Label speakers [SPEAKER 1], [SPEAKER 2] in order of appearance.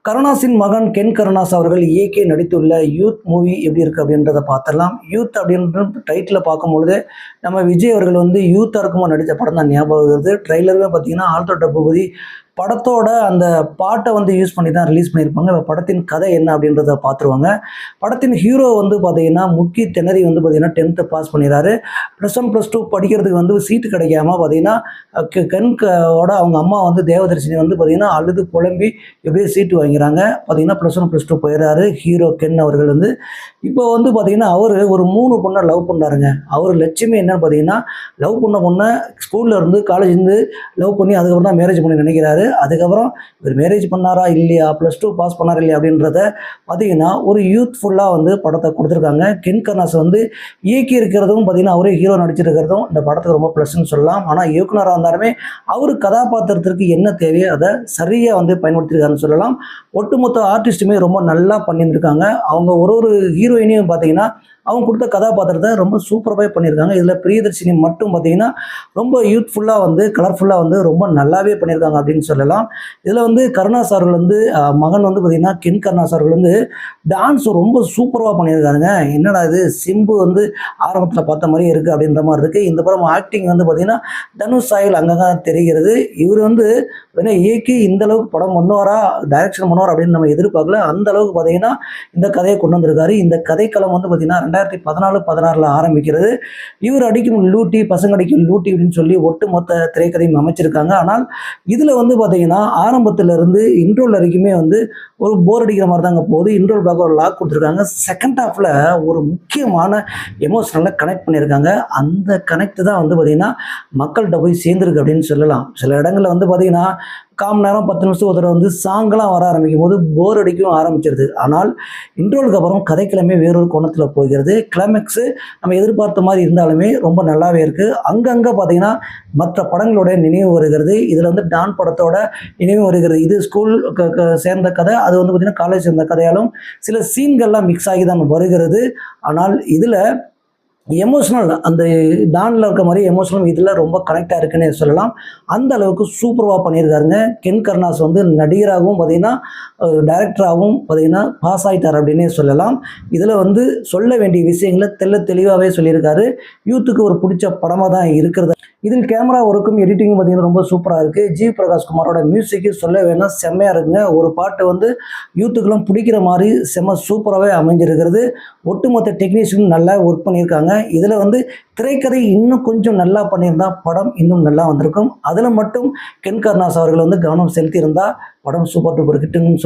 [SPEAKER 1] கருணாஸின் மகன் கென் கருணாஸ் அவர்கள் இயக்கி நடித்துள்ள யூத் மூவி எப்படி இருக்குது அப்படின்றத பார்த்துடலாம். யூத் அப்படின்ற டைட்டில் பார்க்கும்பொழுது நம்ம விஜய் அவர்கள் வந்து யூத்தாக இருக்கும்போது நடித்த படம் தான் ஞாபகம் வருது. ட்ரெய்லருமே பார்த்தீங்கன்னா ஆல்டோட்ட பூபதி படத்தோட அந்த பாட்டை வந்து யூஸ் பண்ணி தான் ரிலீஸ் பண்ணியிருப்பாங்க. இப்போ படத்தின் கதை என்ன அப்படின்றத பார்த்துருவாங்க. படத்தின் ஹீரோ வந்து பார்த்தீங்கன்னா முக்கி திணறி வந்து பார்த்தீங்கன்னா 10th பாஸ் பண்ணிடுறாரு. +1 +2 படிக்கிறதுக்கு வந்து சீட்டு கிடைக்காம பார்த்தீங்கன்னா கென்கோட அவங்க அம்மா வந்து தேவதர்ஷினி வந்து பார்த்தீங்கன்னா அழுது புலம்பி எப்படியே சீட்டு வாங்கிறாங்க. பார்த்தீங்கன்னா +1 +2 போயிடுறாரு ஹீரோ கென் அவர்கள் வந்து. இப்போ வந்து பார்த்தீங்கன்னா அவர் ஒரு 3 பொண்ணை லவ் பண்ணாருங்க. அவர் லட்சியமே என்னன்னு பார்த்தீங்கன்னா லவ் பண்ண பொண்ணை ஸ்கூலில் இருந்து காலேஜ்லேருந்து லவ் பண்ணி அதுக்கப்புறம் தான் மேரேஜ் பண்ணி நினைக்கிறாரு. அதுக்கப்புறம் இவர் மேரேஜ் பண்ணாரா இல்லையா, +2 பாஸ் பண்ணாரா இல்லையா அப்படின்றத பார்த்தீங்கன்னா ஒரு யூத்ஃபுல்லாக வந்து படத்தை கொடுத்துருக்காங்க. கென் கருணாஸ் வந்து இயக்கி இருக்கிறதும் பார்த்தீங்கன்னா அவரே ஹீரோ நடிச்சிருக்கிறதும் இந்த படத்துக்கு ரொம்ப ப்ளஸ்ன்னு சொல்லலாம். ஆனால் இயக்குனராக இருந்தாலுமே அவர் கதாபாத்திரத்திற்கு என்ன தேவையோ அதை சரியாக வந்து பயன்படுத்தியிருக்காருன்னு சொல்லலாம். ஒட்டுமொத்த ஆர்டிஸ்ட்டுமே ரொம்ப நல்லா பண்ணியிருந்திருக்காங்க. அவங்க ஒரு ஹீரோயினையும் பார்த்தீங்கன்னா அவங்க கொடுத்த கதாபாத்திரத்தை ரொம்ப சூப்பராகவே பண்ணியிருக்காங்க. இதில் பிரியதர்ஷினி மட்டும் பார்த்தீங்கன்னா ரொம்ப யூத்ஃபுல்லாக வந்து கலர்ஃபுல்லாக வந்து ரொம்ப நல்லாவே பண்ணியிருக்காங்க அப்படின்னு சொல்லலாம். இதில் வந்து கருணாஸ் அவர்கள் வந்து மகன் வந்து பார்த்திங்கன்னா கென் கருணாஸ் அவர்கள் வந்து டான்ஸ் ரொம்ப சூப்பராக பண்ணியிருக்காருங்க. என்னடா இது சிம்பு வந்து ஆரம்பத்தில் பார்த்த மாதிரியே இருக்குது அப்படின்ற மாதிரி இருக்குது. இந்த படம் ஆக்டிங் வந்து பார்த்திங்கன்னா தனுஷ் சாயல் அங்கங்கே தெரிகிறது. இவர் வந்து இயக்கி இந்த அளவுக்கு படம் பண்ணுவாரா, டைரக்ஷன் பண்ணுவார் அப்படின்னு நம்ம எதிர்பார்க்கல. அந்த அளவுக்கு பார்த்தீங்கன்னா இந்த கதையை கொண்டு வந்திருக்காரு. இந்த கதைக்களம் வந்து பார்த்தீங்கன்னா 2014-16 ஆரம்பிக்கிறது. இவர் அடிக்கும் லூட்டி, பசங்க அடிக்கும் லூட்டி அப்படின்னு சொல்லி ஒட்டுமொத்த திரைக்கதையும் அமைச்சிருக்காங்க. ஆனால் இதில் வந்து பார்த்தீங்கன்னா ஆரம்பத்திலிருந்து இன்ட்ரோல் வரைக்குமே வந்து ஒரு போர் அடிக்கிற மாதிரி தாங்க போகுது. இன்ட்ரோல் பேக் ஒரு லாக் கொடுத்துருக்காங்க. செகண்ட் ஹாஃபில் ஒரு முக்கியமான எமோஷனலாக கனெக்ட் பண்ணியிருக்காங்க. அந்த கனெக்ட் தான் வந்து பார்த்திங்கன்னா மக்கள்கிட்ட போய் சேர்ந்துருக்கு அப்படின்னு சொல்லலாம். சில இடங்களில் வந்து பார்த்திங்கன்னா காம் நேரம் 10 நிமிஷம் ஒரு தடவை வந்து சாங்கெலாம் வர ஆரம்பிக்கும் போது போர் அடிக்கவும் ஆரம்பிச்சிருது. ஆனால் இன்ட்ரோலுக்கு அப்புறம் கதைக்கிழமை வேறொரு கோணத்தில் போகிறது. கிளைமேக்ஸு நம்ம எதிர்பார்த்த மாதிரி இருந்தாலுமே ரொம்ப நல்லாவே இருக்குது. அங்கங்கே பார்த்திங்கன்னா மற்ற படங்களோட நினைவு வருகிறது. இதில் வந்து டான் படத்தோட நினைவு வருகிறது. இது ஸ்கூல் சேர்ந்த கதை, அது வந்து பார்த்திங்கன்னா காலேஜ் சேர்ந்த கதையாலும் சில சீன்கள்லாம் மிக்ஸ் ஆகி தான் வருகிறது. ஆனால் இதில் எமோஷனல் அந்த டானில் இருக்க மாதிரி எமோஷனல் இதில் ரொம்ப கனெக்டாக இருக்குன்னு சொல்லலாம். அந்த அளவுக்கு சூப்பராக பண்ணியிருக்காருங்க. கென் கருணாஸ் வந்து நடிகராகவும் பார்த்திங்கன்னா டைரக்டராகவும் பார்த்திங்கன்னா பாஸ் ஆகிட்டார் அப்படின்னே சொல்லலாம். இதில் வந்து சொல்ல வேண்டிய விஷயங்களை தெளிவாகவே சொல்லியிருக்காரு. யூத்துக்கு ஒரு பிடிச்ச படமாக தான் இருக்கிறது. இதில் கேமரா ஒர்க்கும் எடிட்டிங்கும் பார்த்திங்கன்னா ரொம்ப சூப்பராக இருக்குது. ஜி பிரகாஷ் குமாரோட மியூசிக்கு சொல்ல வேணால் செம்மையாக இருக்குங்க. ஒரு பாட்டு வந்து யூத்துக்கெல்லாம் பிடிக்கிற மாதிரி செம்ம சூப்பராகவே அமைஞ்சிருக்கிறது. ஒட்டுமொத்த டெக்னீஷியனும் நல்லா ஒர்க் பண்ணியிருக்காங்க. இதில் வந்து திரைக்கதை இன்னும் கொஞ்சம் நல்லா பண்ணியிருந்தா படம் இன்னும் நல்லா வந்திருக்கும். அதில் மட்டும் கென் கருணாஸ் அவர்கள் வந்து கவனம் செலுத்தியிருந்தால் படம் சூப்பர் டூப்பர் ஹிட்டுன்னு